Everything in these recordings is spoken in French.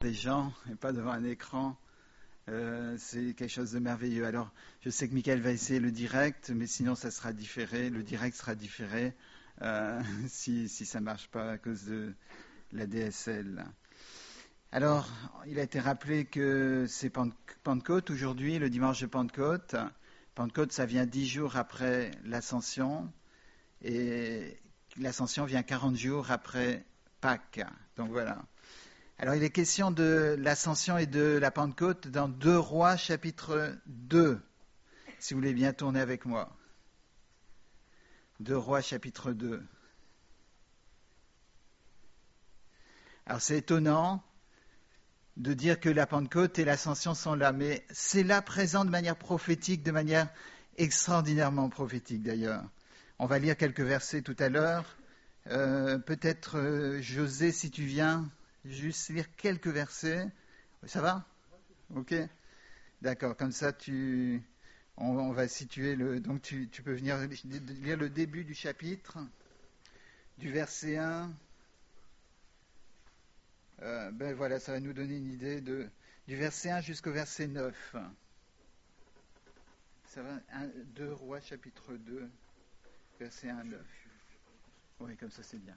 des gens et pas devant un écran, c'est quelque chose de merveilleux. Alors, je sais que Michael va essayer le direct, mais sinon ça sera différé. Le direct sera différé si ça ne marche pas à cause de la DSL. Alors, il a été rappelé que c'est Pentecôte aujourd'hui, le dimanche de Pentecôte. Pentecôte, ça vient 10 jours après l'Ascension, et l'Ascension vient 40 jours après Pâques. Donc voilà. Alors, il est question de l'Ascension et de la Pentecôte dans 2 Rois, chapitre 2, si vous voulez bien tourner avec moi. 2 Rois, chapitre 2. Alors, c'est étonnant de dire que la Pentecôte et l'Ascension sont là, mais c'est là présent de manière prophétique, de manière extraordinairement prophétique d'ailleurs. On va lire quelques versets tout à l'heure. Peut-être, José, si tu viens, juste lire quelques versets. Ça va ? Ok. D'accord, comme ça, on va situer le... Donc, tu peux venir lire le début du chapitre, du verset 1. Ben voilà, ça va nous donner une idée du verset 1 jusqu'au verset 9. Ça va, 2 Rois, chapitre 2, verset 1 à 9. Oui, comme ça, c'est bien.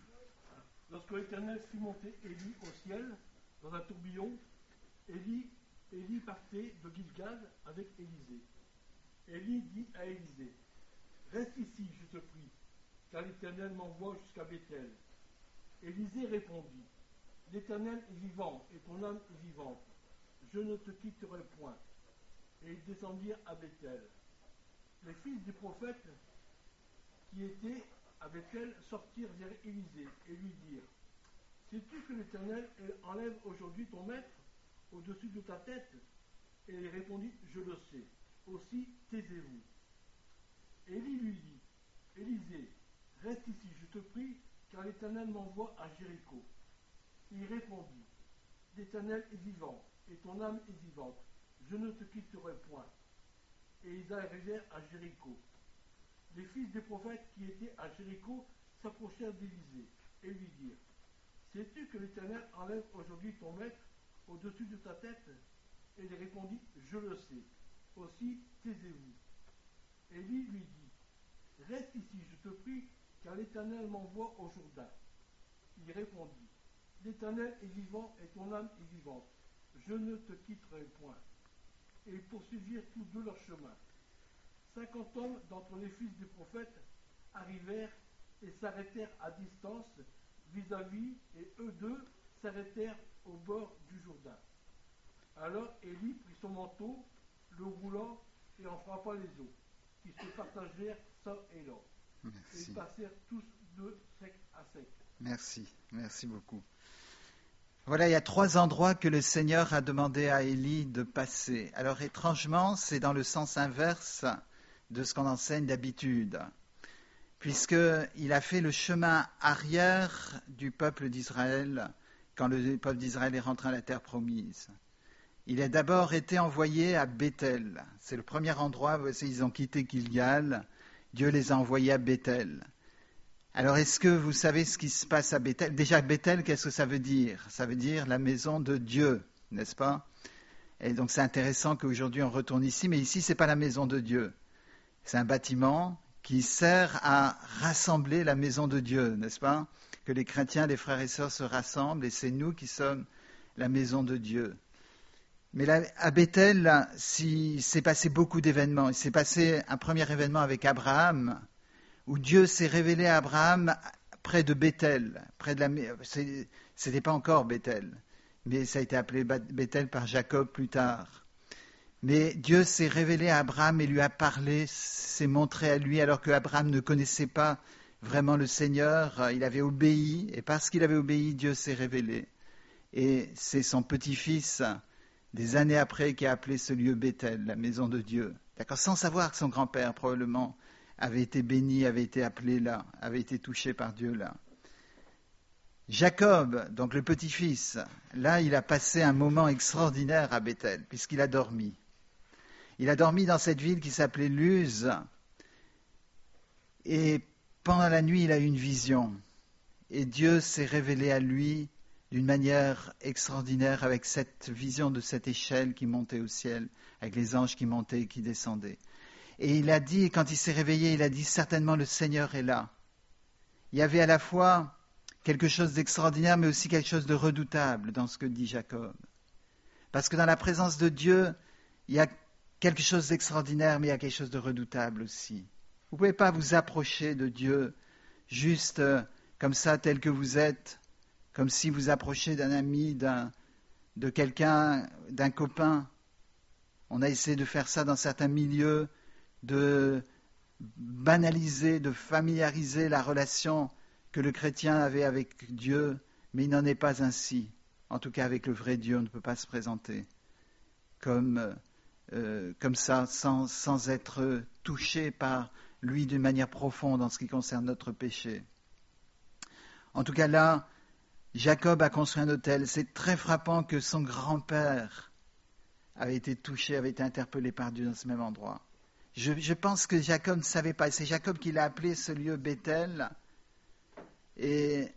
Lorsque l'Éternel fit monter Élie au ciel, dans un tourbillon, Élie partait de Gilgal avec Élisée. Élie dit à Élisée, « Reste ici, je te prie, car l'Éternel m'envoie jusqu'à Béthel. » Élisée répondit, « L'Éternel est vivant, et ton âme est vivante. Je ne te quitterai point. » Et ils descendirent à Béthel. Les fils des prophètes qui étaient à Béthel sortirent vers Élisée et lui dirent, « Sais-tu que l'Éternel enlève aujourd'hui ton maître au-dessus de ta tête ?» Et il répondit, « Je le sais. Aussi taisez-vous. » Élie lui dit, « Élisée, reste ici, je te prie, car l'Éternel m'envoie à Jéricho. » Il répondit, « L'Éternel est vivant, et ton âme est vivante. Je ne te quitterai point. » Et ils arrivèrent à Jéricho. Les fils des prophètes qui étaient à Jéricho s'approchèrent d'Élisée et lui dirent, « Sais-tu que l'Éternel enlève aujourd'hui ton maître au-dessus de ta tête ?» Et il répondit, « Je le sais. Aussi taisez-vous. » Élie lui dit, « Reste ici, je te prie, car l'Éternel m'envoie au Jourdain. » Il répondit, « L'Éternel est vivant et ton âme est vivante. Je ne te quitterai point. » Et ils poursuivirent tous deux leur chemin. 50 hommes d'entre les fils des prophètes arrivèrent et s'arrêtèrent à distance vis-à-vis, et eux deux s'arrêtèrent au bord du Jourdain. Alors Élie prit son manteau, le roula et en frappa les eaux, qui se partagèrent ça et là. Et ils passèrent tous deux sec à sec. Merci beaucoup. Voilà, il y a 3 endroits que le Seigneur a demandé à Élie de passer. Alors étrangement, c'est dans le sens inverse de ce qu'on enseigne d'habitude, puisqu'il a fait le chemin arrière du peuple d'Israël quand le peuple d'Israël est rentré à la terre promise. Il a d'abord été envoyé à Béthel. C'est le premier endroit où ils ont quitté Gilgal. Dieu les a envoyés à Béthel. Alors, est-ce que vous savez ce qui se passe à Béthel ? Déjà, Béthel, qu'est-ce que ça veut dire ? Ça veut dire la maison de Dieu, n'est-ce pas ? Et donc, c'est intéressant qu'aujourd'hui on retourne ici, mais ici, ce n'est pas la maison de Dieu. C'est un bâtiment qui sert à rassembler la maison de Dieu, n'est-ce pas ? Que les chrétiens, les frères et sœurs se rassemblent, et c'est nous qui sommes la maison de Dieu. Mais là, à Béthel, là, il s'est passé beaucoup d'événements. Il s'est passé un premier événement avec Abraham, où Dieu s'est révélé à Abraham près de Béthel. C'était pas encore Béthel, mais ça a été appelé Béthel par Jacob plus tard. Mais Dieu s'est révélé à Abraham et lui a parlé, s'est montré à lui, alors que Abraham ne connaissait pas vraiment le Seigneur. Il avait obéi, et parce qu'il avait obéi, Dieu s'est révélé. Et c'est son petit-fils, des années après, qui a appelé ce lieu Béthel, la maison de Dieu. D'accord, sans savoir que son grand-père, probablement, avait été béni, avait été appelé là, avait été touché par Dieu là. Jacob, donc le petit-fils, là, il a passé un moment extraordinaire à Béthel, puisqu'il a dormi. Il a dormi dans cette ville qui s'appelait Luz, et pendant la nuit, il a eu une vision. Et Dieu s'est révélé à lui d'une manière extraordinaire avec cette vision de cette échelle qui montait au ciel, avec les anges qui montaient et qui descendaient. Et il a dit, quand il s'est réveillé, il a dit certainement le Seigneur est là. Il y avait à la fois quelque chose d'extraordinaire, mais aussi quelque chose de redoutable dans ce que dit Jacob. Parce que dans la présence de Dieu, il y a quelque chose d'extraordinaire, mais il y a quelque chose de redoutable aussi. Vous ne pouvez pas vous approcher de Dieu juste comme ça, tel que vous êtes, comme si vous approchez d'un ami, de quelqu'un, d'un copain. On a essayé de faire ça dans certains milieux, de banaliser, de familiariser la relation que le chrétien avait avec Dieu, mais il n'en est pas ainsi. En tout cas, avec le vrai Dieu, on ne peut pas se présenter comme ça, sans être touché par lui d'une manière profonde en ce qui concerne notre péché. En tout cas, là, Jacob a construit un autel. C'est très frappant que son grand-père avait été touché, avait été interpellé par Dieu dans ce même endroit. Je pense que Jacob ne savait pas. C'est Jacob qui l'a appelé ce lieu Bethel. Et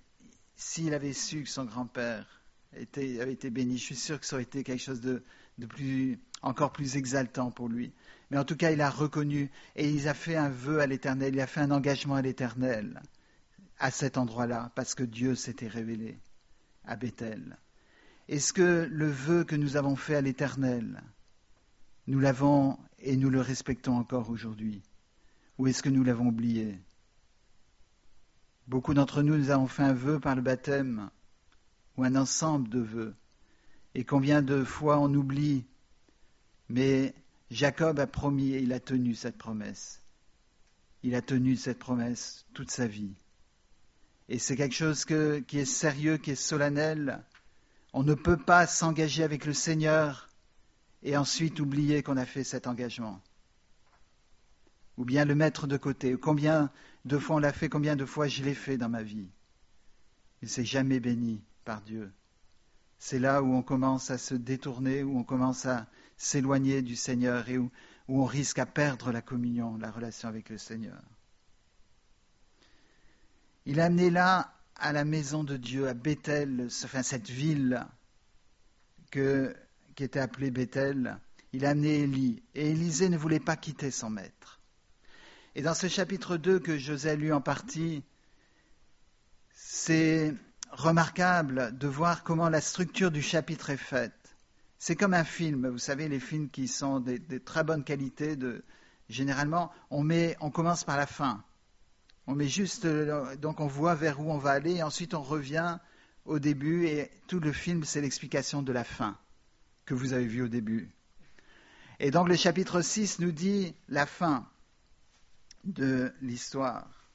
s'il avait su que son grand-père avait été béni, je suis sûr que ça aurait été quelque chose de encore plus exaltant pour lui. Mais en tout cas, il a reconnu et il a fait un vœu à l'Éternel, il a fait un engagement à l'Éternel à cet endroit-là, parce que Dieu s'était révélé à Bethel. Est-ce que le vœu que nous avons fait à l'Éternel, nous l'avons et nous le respectons encore aujourd'hui? Ou est-ce que nous l'avons oublié? Beaucoup d'entre nous, nous avons fait un vœu par le baptême, ou un ensemble de vœux. Et combien de fois on oublie? Mais Jacob a promis et il a tenu cette promesse. Il a tenu cette promesse toute sa vie. Et c'est quelque chose qui est sérieux, qui est solennel. On ne peut pas s'engager avec le Seigneur et ensuite oublier qu'on a fait cet engagement. Ou bien le mettre de côté. Combien de fois on l'a fait, combien de fois je l'ai fait dans ma vie. Il ne s'est jamais béni par Dieu. C'est là où on commence à se détourner, où on commence à s'éloigner du Seigneur et où on risque à perdre la communion, la relation avec le Seigneur. Il a amené là, à la maison de Dieu, à Bethel, cette ville qui était appelée Bethel, il a amené Élie. Et Élisée ne voulait pas quitter son maître. Et dans ce chapitre 2 que José a lu en partie, c'est remarquable de voir comment la structure du chapitre est faite. C'est comme un film, vous savez, les films qui sont de très bonne qualité, généralement, on commence par la fin. On met juste, donc on voit vers où on va aller, et ensuite on revient au début, et tout le film, c'est l'explication de la fin que vous avez vue au début. Et donc le chapitre 6 nous dit la fin de l'histoire.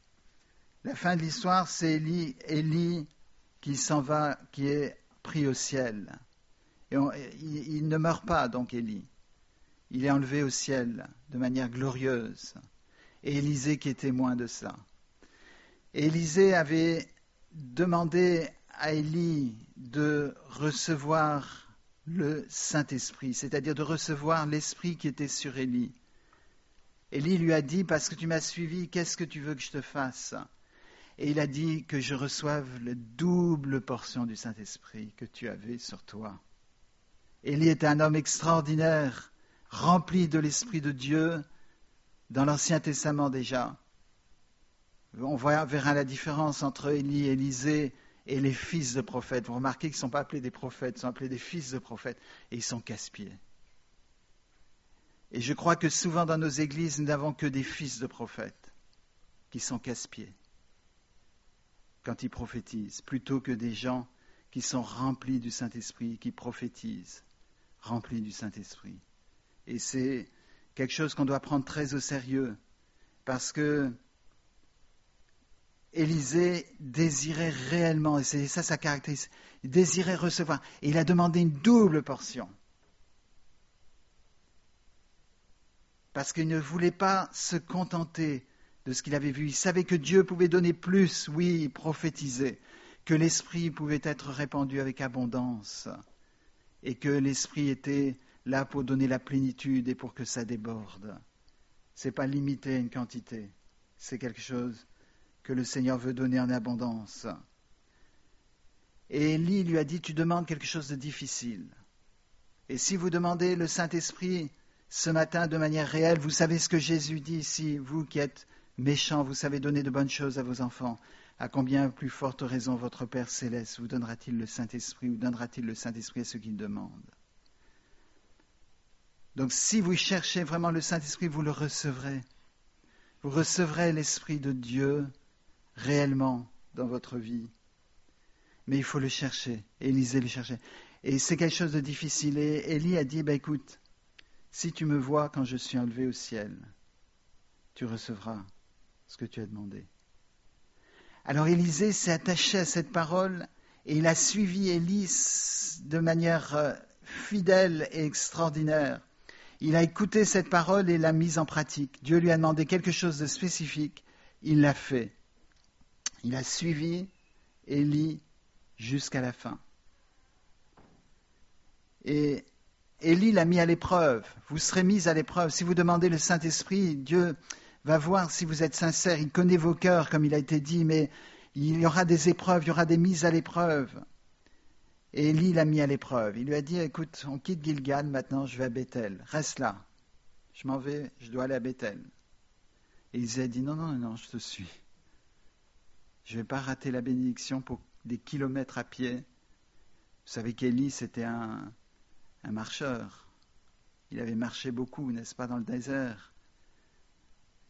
La fin de l'histoire, c'est Élie qui s'en va, qui est pris au ciel. Et il ne meurt pas, donc Élie. Il est enlevé au ciel de manière glorieuse. Et Élisée qui est témoin de cela. Et Élisée avait demandé à Élie de recevoir le Saint-Esprit, c'est-à-dire de recevoir l'Esprit qui était sur Élie. Élie lui a dit, parce que tu m'as suivi, qu'est-ce que tu veux que je te fasse? Et il a dit que je reçoive la double portion du Saint-Esprit que tu avais sur toi. Élie était un homme extraordinaire, rempli de l'Esprit de Dieu, dans l'Ancien Testament déjà. On verra la différence entre Élie et Élisée et les fils de prophètes. Vous remarquez qu'ils ne sont pas appelés des prophètes, ils sont appelés des fils de prophètes, et ils sont casse-pieds. Et je crois que souvent dans nos églises, nous n'avons que des fils de prophètes qui sont casse-pieds quand ils prophétisent, plutôt que des gens qui sont remplis du Saint-Esprit, qui prophétisent, remplis du Saint-Esprit. Et c'est quelque chose qu'on doit prendre très au sérieux, parce que Élisée désirait réellement, et c'est ça sa caractéristique, il désirait recevoir, et il a demandé une double portion. Parce qu'il ne voulait pas se contenter de ce qu'il avait vu. Il savait que Dieu pouvait donner plus, oui, prophétiser, que l'Esprit pouvait être répandu avec abondance, et que l'Esprit était là pour donner la plénitude et pour que ça déborde. Ce n'est pas limité à une quantité, c'est quelque chose que le Seigneur veut donner en abondance. Et Élie lui a dit, tu demandes quelque chose de difficile. Et si vous demandez le Saint-Esprit ce matin de manière réelle, vous savez ce que Jésus dit ici, vous qui êtes méchants, vous savez donner de bonnes choses à vos enfants. À combien plus forte raison votre Père Céleste vous donnera-t-il le Saint-Esprit ou donnera-t-il le Saint-Esprit à ceux qui le demandent? Donc si vous cherchez vraiment le Saint-Esprit, vous le recevrez. Vous recevrez l'Esprit de Dieu réellement dans votre vie. Mais il faut le chercher. Élisée le cherchait. Et c'est quelque chose de difficile. Et Élie a dit, écoute, si tu me vois quand je suis enlevé au ciel, tu recevras ce que tu as demandé. Alors Élisée s'est attaché à cette parole et il a suivi Élie de manière fidèle et extraordinaire. Il a écouté cette parole et l'a mise en pratique. Dieu lui a demandé quelque chose de spécifique, il l'a fait. Il a suivi Élie jusqu'à la fin. Et Élie l'a mis à l'épreuve. Vous serez mis à l'épreuve. Si vous demandez le Saint-Esprit, Dieu va voir si vous êtes sincères. Il connaît vos cœurs, comme il a été dit, mais il y aura des épreuves, il y aura des mises à l'épreuve. Et Élie l'a mis à l'épreuve. Il lui a dit, écoute, on quitte Gilgal, maintenant je vais à Bethel. Reste là. Je m'en vais, je dois aller à Bethel. Et Élisée a dit, non, je te suis. Je ne vais pas rater la bénédiction pour des kilomètres à pied. Vous savez qu'Élie, c'était un marcheur. Il avait marché beaucoup, n'est-ce pas, dans le désert.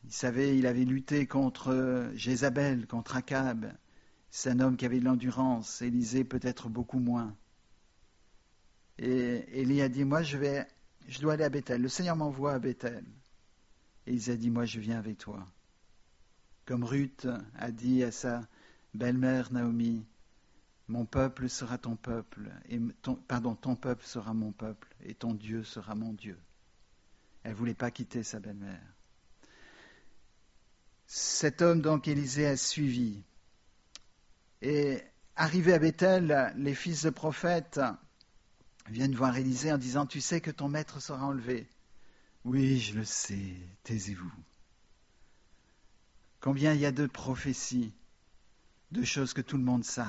Il avait lutté contre Jézabel, contre Akab. C'est un homme qui avait de l'endurance. Élisée peut-être beaucoup moins. Et Élie a dit, moi je dois aller à Bethel. Le Seigneur m'envoie à Bethel. Et Élisée a dit, moi je viens avec toi. Comme Ruth a dit à sa belle-mère Naomi, mon peuple sera ton peuple, ton peuple sera mon peuple, et ton Dieu sera mon Dieu. Elle ne voulait pas quitter sa belle-mère. Cet homme, donc, Élisée a suivi. Et arrivé à Bethel, les fils de prophètes viennent voir Élisée en disant, tu sais que ton maître sera enlevé. Oui, je le sais, taisez-vous. Combien il y a de prophéties, de choses que tout le monde savent.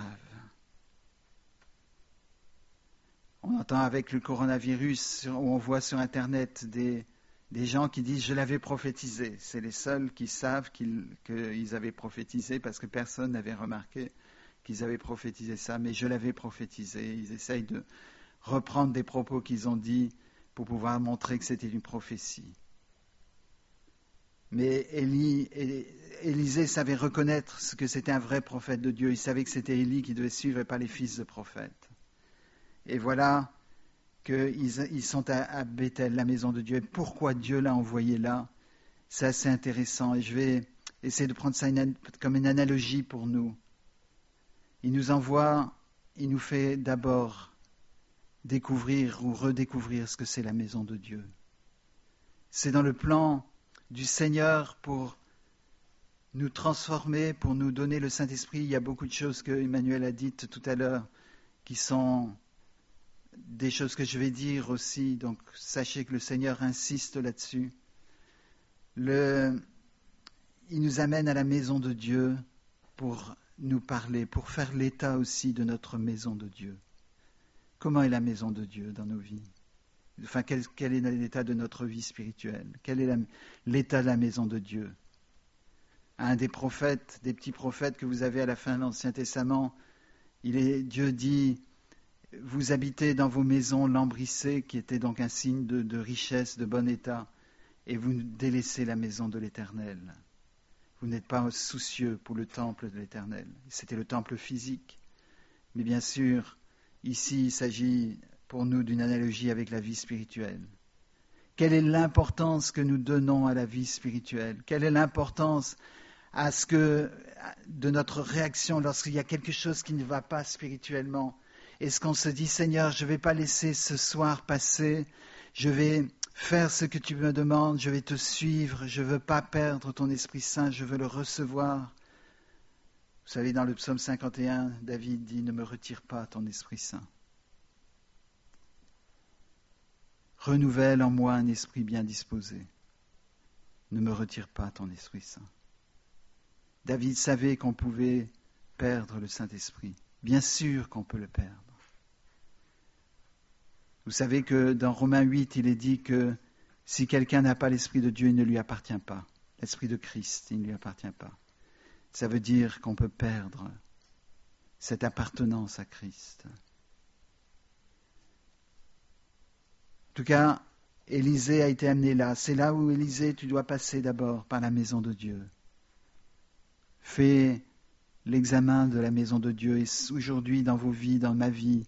On entend avec le coronavirus, on voit sur Internet des gens qui disent « je l'avais prophétisé ». C'est les seuls qui savent qu'ils avaient prophétisé parce que personne n'avait remarqué qu'ils avaient prophétisé ça. Mais je l'avais prophétisé. Ils essayent de reprendre des propos qu'ils ont dit pour pouvoir montrer que c'était une prophétie. Mais Élisée savait reconnaître ce que c'était un vrai prophète de Dieu. Il savait que c'était Élie qui devait suivre et pas les fils de prophètes. Et voilà qu'ils sont à Bethel, la maison de Dieu. Et pourquoi Dieu l'a envoyé là? C'est assez intéressant. Et je vais essayer de prendre ça comme une analogie pour nous. Il nous envoie, il nous fait d'abord découvrir ou redécouvrir ce que c'est la maison de Dieu. C'est dans le plan du Seigneur pour nous transformer, pour nous donner le Saint-Esprit. Il y a beaucoup de choses que Emmanuel a dites tout à l'heure qui sont des choses que je vais dire aussi, donc sachez que le Seigneur insiste là-dessus. Il nous amène à la maison de Dieu pour nous parler, pour faire l'état aussi de notre maison de Dieu. Comment est la maison de Dieu dans nos vies? Enfin, quel est l'état de notre vie spirituelle? Quel est l'état de la maison de Dieu? Un des prophètes, des petits prophètes que vous avez à la fin de l'Ancien Testament, Dieu dit « Vous habitez dans vos maisons lambrissées », qui était donc un signe de richesse, de bon état, et vous délaissez la maison de l'Éternel. Vous n'êtes pas soucieux pour le temple de l'Éternel. C'était le temple physique. Mais bien sûr, ici, il s'agit pour nous d'une analogie avec la vie spirituelle. Quelle est l'importance que nous donnons à la vie spirituelle? Quelle est l'importance de notre réaction lorsqu'il y a quelque chose qui ne va pas spirituellement? Est-ce qu'on se dit, Seigneur, je ne vais pas laisser ce soir passer, je vais faire ce que tu me demandes, je vais te suivre, je ne veux pas perdre ton Esprit Saint, je veux le recevoir. Vous savez, dans le psaume 51, David dit, ne me retire pas ton Esprit Saint. Renouvelle en moi un esprit bien disposé. Ne me retire pas ton Esprit Saint. David savait qu'on pouvait perdre le Saint-Esprit. Bien sûr qu'on peut le perdre. Vous savez que dans Romains 8, il est dit que si quelqu'un n'a pas l'Esprit de Dieu, il ne lui appartient pas. L'Esprit de Christ, il ne lui appartient pas. Ça veut dire qu'on peut perdre cette appartenance à Christ. En tout cas, Élisée a été amené là. C'est là où, Élisée, tu dois passer d'abord par la maison de Dieu. Fais l'examen de la maison de Dieu. Et aujourd'hui, dans vos vies, dans ma vie,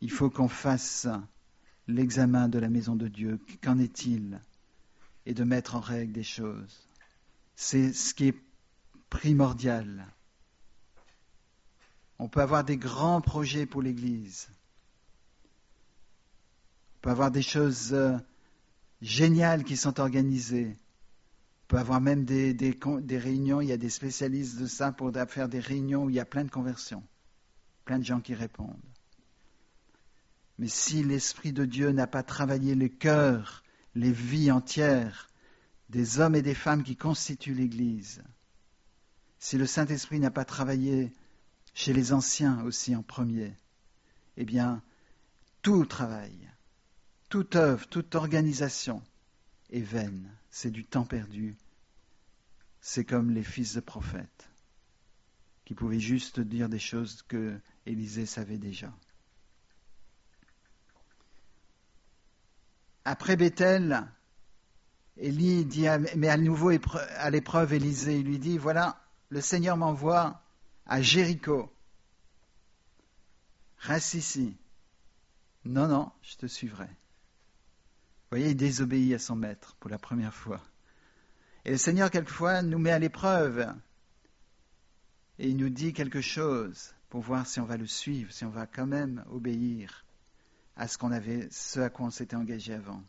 il faut qu'on fasse l'examen de la maison de Dieu. Qu'en est-il? Et de mettre en règle des choses. C'est ce qui est primordial. On peut avoir des grands projets pour l'Église. On peut avoir des choses géniales qui sont organisées. On peut avoir même des réunions, il y a des spécialistes de ça pour faire des réunions où il y a plein de conversions, plein de gens qui répondent. Mais si l'Esprit de Dieu n'a pas travaillé les cœurs, les vies entières des hommes et des femmes qui constituent l'Église, si le Saint-Esprit n'a pas travaillé chez les anciens aussi en premier, eh bien, tout travail, toute œuvre, toute organisation est vaine. C'est du temps perdu. C'est comme les fils de prophètes qui pouvaient juste dire des choses que Élisée savait déjà. Après Béthel, Élie dit, mais à nouveau à l'épreuve, Élisée lui dit, voilà, le Seigneur m'envoie à Jéricho. Reste ici. Non, je te suivrai. Vous voyez, il désobéit à son maître pour la première fois. Et le Seigneur, quelquefois, nous met à l'épreuve. Et il nous dit quelque chose pour voir si on va le suivre, si on va quand même obéir à ce à quoi on s'était engagé avant.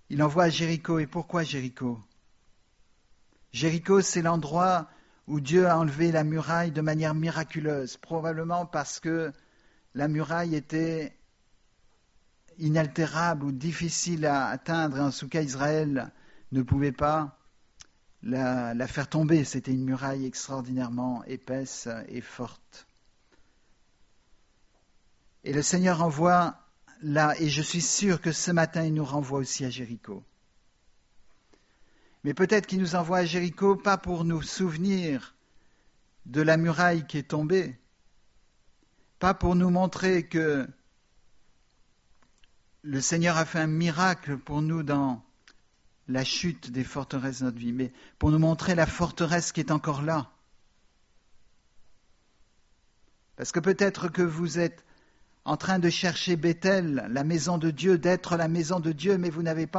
Il envoie à Jéricho. Et pourquoi Jéricho? Jéricho, c'est l'endroit où Dieu a enlevé la muraille de manière miraculeuse, probablement parce que la muraille était inaltérable ou difficile à atteindre, et en tout cas Israël ne pouvait pas la faire tomber. C'était une muraille extraordinairement épaisse et forte. Et le Seigneur envoie là, et je suis sûr que ce matin il nous renvoie aussi à Jéricho. Mais peut-être qu'il nous envoie à Jéricho pas pour nous souvenir de la muraille qui est tombée, pas pour nous montrer que le Seigneur a fait un miracle pour nous dans la chute des forteresses de notre vie, mais pour nous montrer la forteresse qui est encore là. Parce que peut-être que vous êtes en train de chercher Béthel, la maison de Dieu, d'être la maison de Dieu, mais vous n'êtes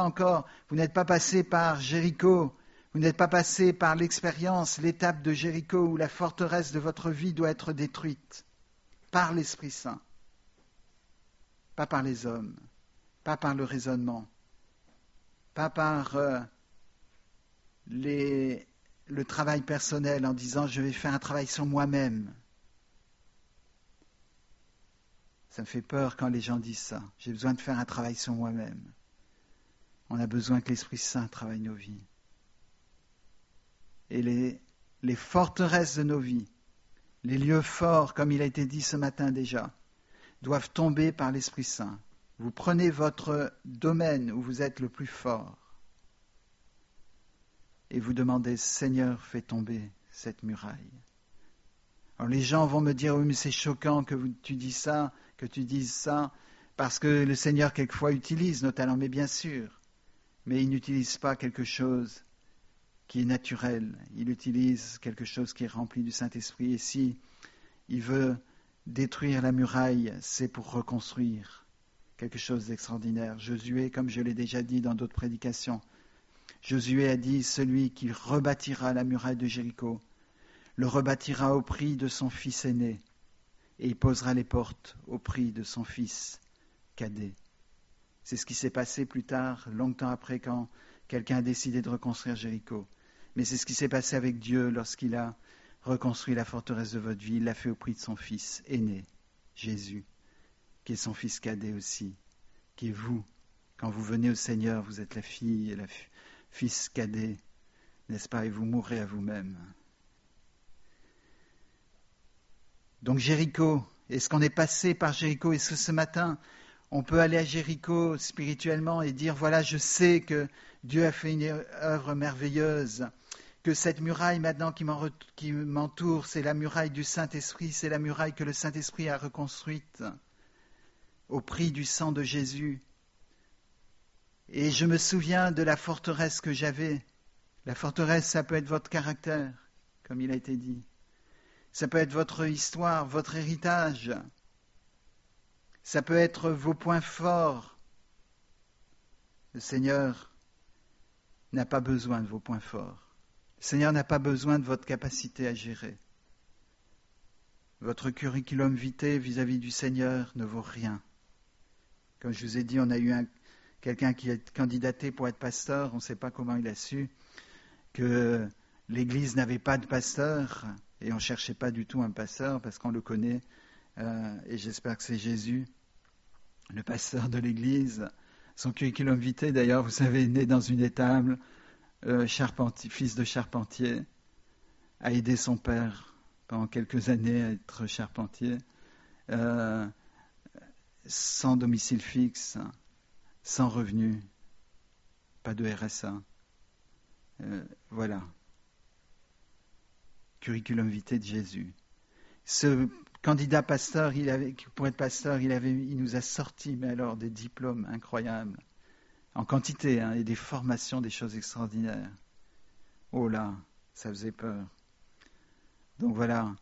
pas passé par Jéricho, vous n'êtes pas passé par l'expérience, l'étape de Jéricho où la forteresse de votre vie doit être détruite par l'Esprit Saint, pas par les hommes, pas par le raisonnement, pas par le travail personnel en disant je vais faire un travail sur moi-même. Ça me fait peur quand les gens disent ça. J'ai besoin de faire un travail sur moi-même. On a besoin que l'Esprit Saint travaille nos vies. Et les forteresses de nos vies, les lieux forts, comme il a été dit ce matin déjà, doivent tomber par l'Esprit Saint. Vous prenez votre domaine où vous êtes le plus fort et vous demandez, Seigneur, fais tomber cette muraille. Alors les gens vont me dire, oui, mais c'est choquant que tu dises ça, parce que le Seigneur quelquefois utilise nos talents, mais bien sûr, mais il n'utilise pas quelque chose qui est naturel, il utilise quelque chose qui est rempli du Saint-Esprit, et si il veut détruire la muraille, c'est pour reconstruire quelque chose d'extraordinaire. Josué, comme je l'ai déjà dit dans d'autres prédications, Josué a dit, celui qui rebâtira la muraille de Jéricho, le rebâtira au prix de son fils aîné, et il posera les portes au prix de son fils cadet. C'est ce qui s'est passé plus tard, longtemps après, quand quelqu'un a décidé de reconstruire Jéricho. Mais c'est ce qui s'est passé avec Dieu lorsqu'il a reconstruit la forteresse de votre vie. Il l'a fait au prix de son fils aîné, Jésus, qui est son fils cadet aussi, qui est vous. Quand vous venez au Seigneur, vous êtes la fille et le fils cadet, n'est-ce pas, et vous mourrez à vous-même. Donc Jéricho, est-ce qu'on est passé par Jéricho? Est-ce que ce matin, on peut aller à Jéricho spirituellement et dire, voilà, je sais que Dieu a fait une œuvre merveilleuse, que cette muraille maintenant qui m'entoure, c'est la muraille du Saint-Esprit, c'est la muraille que le Saint-Esprit a reconstruite au prix du sang de Jésus. Et je me souviens de la forteresse que j'avais. La forteresse, ça peut être votre caractère, comme il a été dit. Ça peut être votre histoire, votre héritage. Ça peut être vos points forts. Le Seigneur n'a pas besoin de vos points forts. Le Seigneur n'a pas besoin de votre capacité à gérer. Votre curriculum vitae vis-à-vis du Seigneur ne vaut rien. Comme je vous ai dit, on a eu quelqu'un qui a candidaté pour être pasteur, on ne sait pas comment il a su, que l'Église n'avait pas de pasteur, et on ne cherchait pas du tout un pasteur, parce qu'on le connaît, et j'espère que c'est Jésus, le pasteur de l'Église. Son curriculum vitae, d'ailleurs, vous savez, né dans une étable, fils de charpentier, a aidé son père pendant quelques années à être charpentier, sans domicile fixe, sans revenu, pas de RSA. Voilà. Curriculum vitae de Jésus. Ce candidat pasteur, pour être pasteur, il nous a sorti, mais alors, des diplômes incroyables, en quantité, et des formations, des choses extraordinaires. Oh là, ça faisait peur. Donc voilà,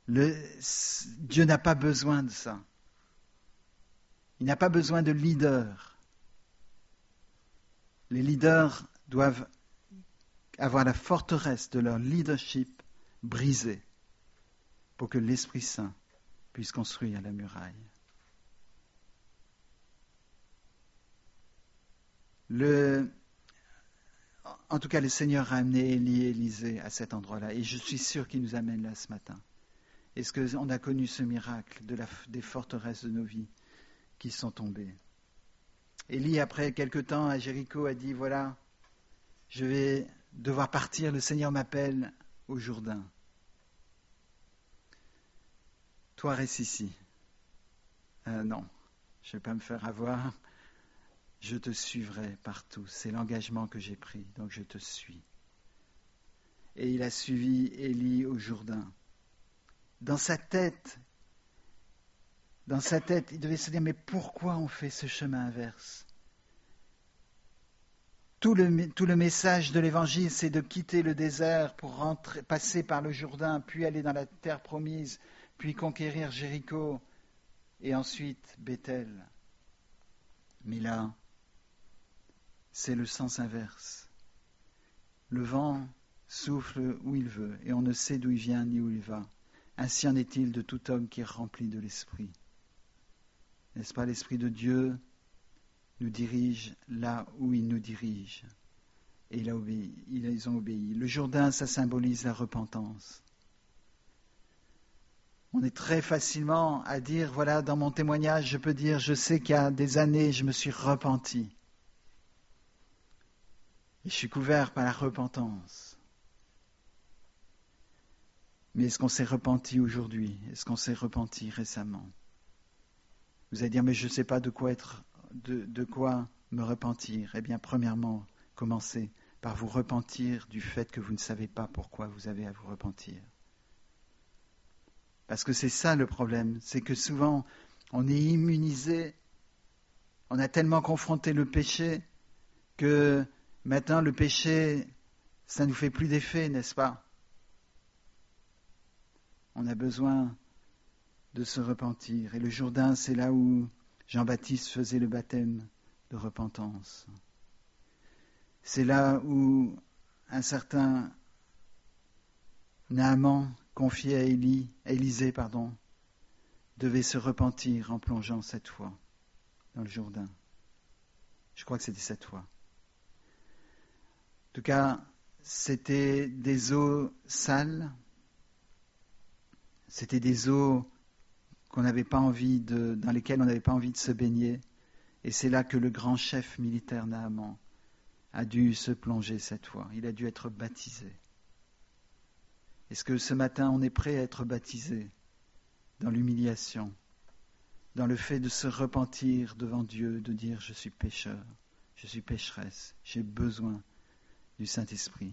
Dieu n'a pas besoin de ça. Il n'a pas besoin de leaders. Les leaders doivent avoir la forteresse de leur leadership brisée pour que l'Esprit Saint puisse construire la muraille. En tout cas, le Seigneur a amené Élie et Élisée à cet endroit-là, et je suis sûr qu'il nous amène là ce matin. Est-ce qu'on a connu ce miracle des forteresses de nos vies qui sont tombées? Élie, après quelque temps à Jéricho, a dit, voilà, je vais devoir partir, le Seigneur m'appelle au Jourdain. Toi, reste ici. Non, je ne vais pas me faire avoir. Je te suivrai partout. C'est l'engagement que j'ai pris, donc je te suis. Et il a suivi Élie au Jourdain. Dans sa tête, il devait se dire, mais pourquoi on fait ce chemin inverse? Tout le message de l'Évangile, c'est de quitter le désert pour passer par le Jourdain, puis aller dans la terre promise, puis conquérir Jéricho, et ensuite Béthel. Mais là, c'est le sens inverse. Le vent souffle où il veut, et on ne sait d'où il vient ni où il va. Ainsi en est-il de tout homme qui est rempli de l'Esprit. N'est-ce pas, l'Esprit de Dieu nous dirige là où il nous dirige. Et ils ont obéi. Le Jourdain, ça symbolise la repentance. On est très facilement à dire, voilà, dans mon témoignage, je peux dire, je sais qu'il y a des années, je me suis repenti. Et je suis couvert par la repentance. Mais est-ce qu'on s'est repenti aujourd'hui? Est-ce qu'on s'est repenti récemment? Vous allez dire, mais je ne sais pas de quoi me repentir. Eh bien, premièrement, commencez par vous repentir du fait que vous ne savez pas pourquoi vous avez à vous repentir. Parce que c'est ça le problème, c'est que souvent, on est immunisé, on a tellement confronté le péché que maintenant le péché, ça ne nous fait plus d'effet, n'est-ce pas? On a besoin de se repentir. Et le Jourdain, c'est là où Jean-Baptiste faisait le baptême de repentance. C'est là où un certain Naaman, confié à Élisée, devait se repentir en plongeant 7 fois dans le Jourdain. Je crois que c'était 7 fois. En tout cas, c'était des eaux sales, c'était des eaux dans lesquelles on n'avait pas envie de se baigner, et c'est là que le grand chef militaire Naaman a dû se plonger 7 fois. Il a dû être baptisé. Est-ce que ce matin, on est prêt à être baptisé dans l'humiliation, dans le fait de se repentir devant Dieu, de dire « je suis pécheur, je suis pécheresse, j'ai besoin du Saint-Esprit ».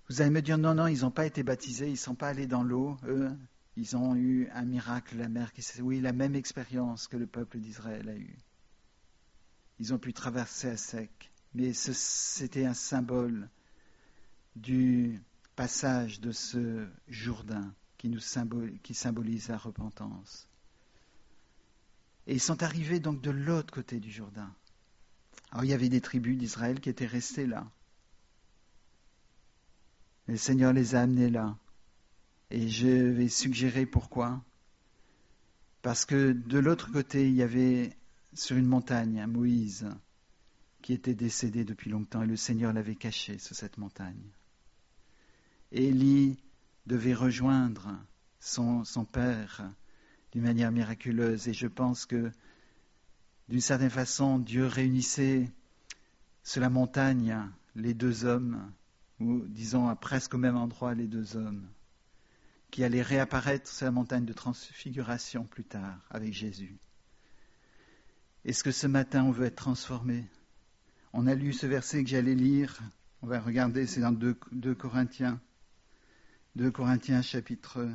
Vous allez me dire « non, ils n'ont pas été baptisés, ils ne sont pas allés dans l'eau, eux, ils ont eu un miracle, la mer qui s'est... » Oui, la même expérience que le peuple d'Israël a eue. Ils ont pu traverser à sec, mais c'était un symbole du passage de ce Jourdain qui symbolise la repentance. Et ils sont arrivés donc de l'autre côté du Jourdain. Alors il y avait des tribus d'Israël qui étaient restées là. Le Seigneur les a amenés là. Et je vais suggérer pourquoi. Parce que de l'autre côté, il y avait sur une montagne un Moïse qui était décédé depuis longtemps et le Seigneur l'avait caché sur cette montagne. Élie devait rejoindre son père d'une manière miraculeuse et je pense que d'une certaine façon, Dieu réunissait sur la montagne les deux hommes, ou disons à presque au même endroit les deux hommes, qui allaient réapparaître sur la montagne de transfiguration plus tard avec Jésus. Est-ce que ce matin on veut être transformé ? On a lu ce verset que j'allais lire, on va regarder, c'est dans 2 Corinthiens. 2 Corinthiens chapitre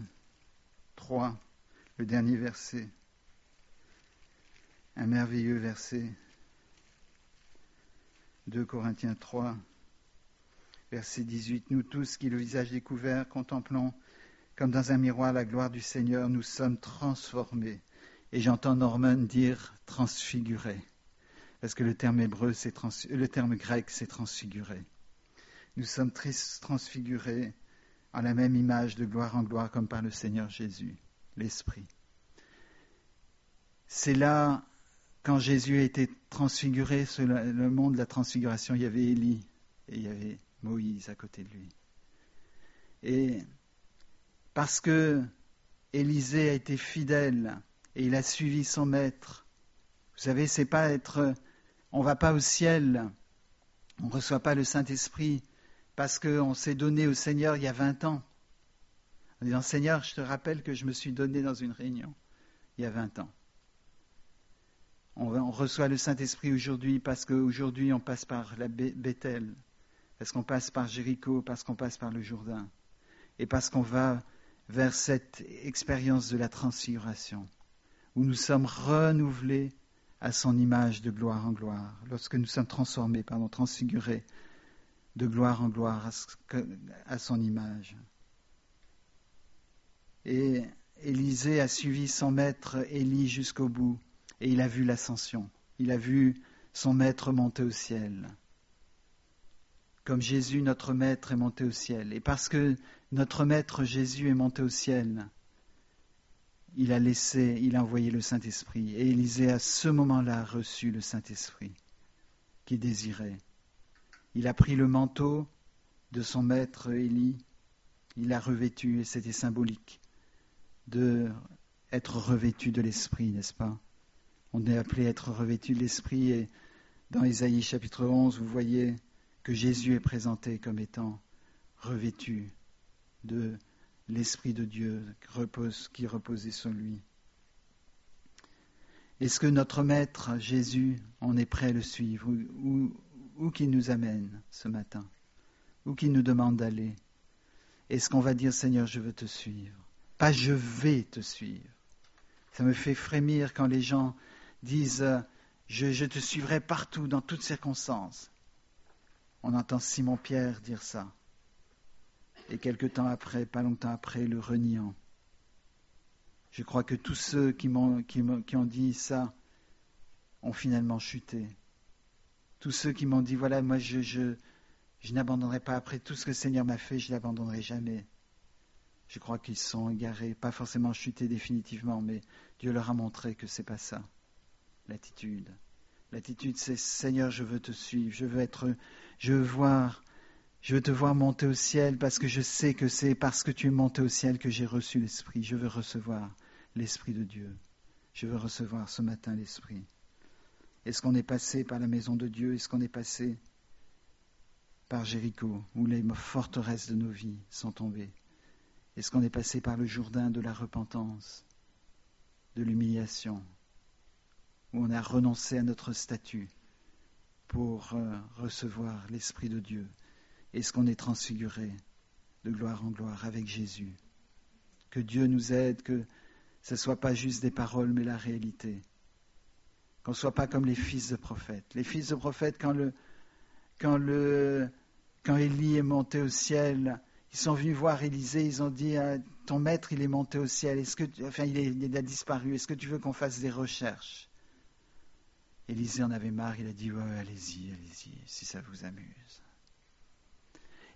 3, le dernier verset. Un merveilleux verset. 2 Corinthiens 3, verset 18. Nous tous qui, le visage découvert, contemplons comme dans un miroir la gloire du Seigneur, nous sommes transformés. Et j'entends Norman dire transfigurés. Parce que le terme hébreu, le terme grec, c'est transfiguré. Nous sommes transfigurés en la même image de gloire en gloire comme par le Seigneur Jésus, l'Esprit. C'est là, quand Jésus a été transfiguré sur le mont de la transfiguration, il y avait Élie et il y avait Moïse à côté de lui. Et parce que Élisée a été fidèle et il a suivi son maître, vous savez, c'est pas on va pas au ciel, on ne reçoit pas le Saint-Esprit parce qu'on s'est donné au Seigneur il y a 20 ans. En disant, Seigneur, je te rappelle que je me suis donné dans une réunion il y a 20 ans. On reçoit le Saint-Esprit aujourd'hui parce qu'aujourd'hui on passe par la Bethel, parce qu'on passe par Jéricho, parce qu'on passe par le Jourdain, et parce qu'on va vers cette expérience de la transfiguration, où nous sommes renouvelés à son image de gloire en gloire, lorsque nous sommes transfigurés de gloire en gloire à son image. Et Élisée a suivi son maître Élie jusqu'au bout, et il a vu l'ascension, il a vu son maître monter au ciel. Comme Jésus, notre maître, est monté au ciel. Et parce que notre maître Jésus est monté au ciel, il a envoyé le Saint-Esprit. Et Élisée, à ce moment-là, a reçu le Saint-Esprit qu'il désirait. Il a pris le manteau de son maître Élie, il l'a revêtu, et c'était symbolique d'être revêtu de l'Esprit, n'est-ce pas ? On est appelé à être revêtu de l'Esprit, et dans Ésaïe chapitre 11, vous voyez que Jésus est présenté comme étant revêtu de l'Esprit de Dieu qui reposait sur lui. Est-ce que notre Maître Jésus, on est prêt à le suivre, où qu'il nous amène ce matin, où qu'il nous demande d'aller? Est-ce qu'on va dire, Seigneur, je veux te suivre? Pas je vais te suivre. Ça me fait frémir quand les gens disent, je te suivrai partout, dans toutes circonstances. On entend Simon-Pierre dire ça. Et quelque temps après, pas longtemps après, le reniant. Je crois que tous ceux qui ont dit ça ont finalement chuté. Tous ceux qui m'ont dit, voilà, moi je n'abandonnerai pas après tout ce que le Seigneur m'a fait, je ne l'abandonnerai jamais. Je crois qu'ils sont égarés, pas forcément chutés définitivement, mais Dieu leur a montré que ce n'est pas ça, l'attitude. L'attitude, c'est Seigneur, je veux te suivre, je veux te voir monter au ciel parce que je sais que c'est parce que tu es monté au ciel que j'ai reçu l'Esprit. Je veux recevoir l'Esprit de Dieu. Je veux recevoir ce matin l'Esprit. Est-ce qu'on est passé par la maison de Dieu? Est-ce qu'on est passé par Jéricho, où les forteresses de nos vies sont tombées? Est-ce qu'on est passé par le Jourdain de la repentance, de l'humiliation, où on a renoncé à notre statut pour recevoir l'Esprit de Dieu? Est-ce qu'on est transfiguré de gloire en gloire avec Jésus? Que Dieu nous aide, que ce ne soit pas juste des paroles, mais la réalité. Qu'on ne soit pas comme les fils de prophètes. Les fils de prophètes, quand Élie est monté au ciel, ils sont venus voir Élisée, ils ont dit, ton maître, il est monté au ciel, il a disparu, est-ce que tu veux qu'on fasse des recherches? Élisée en avait marre, il a dit, ouais, allez-y, si ça vous amuse.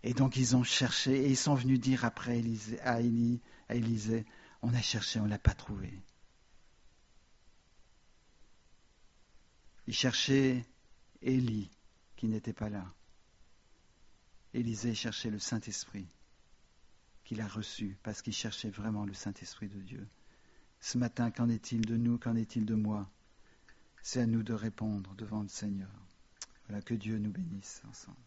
Et donc ils ont cherché, et ils sont venus dire après à Élisée, on a cherché, on ne l'a pas trouvé. Ils cherchaient Élie, qui n'était pas là. Élisée cherchait le Saint-Esprit, qu'il a reçu, parce qu'il cherchait vraiment le Saint-Esprit de Dieu. Ce matin, qu'en est-il de nous, qu'en est-il de moi? C'est à nous de répondre devant le Seigneur. Voilà, que Dieu nous bénisse ensemble.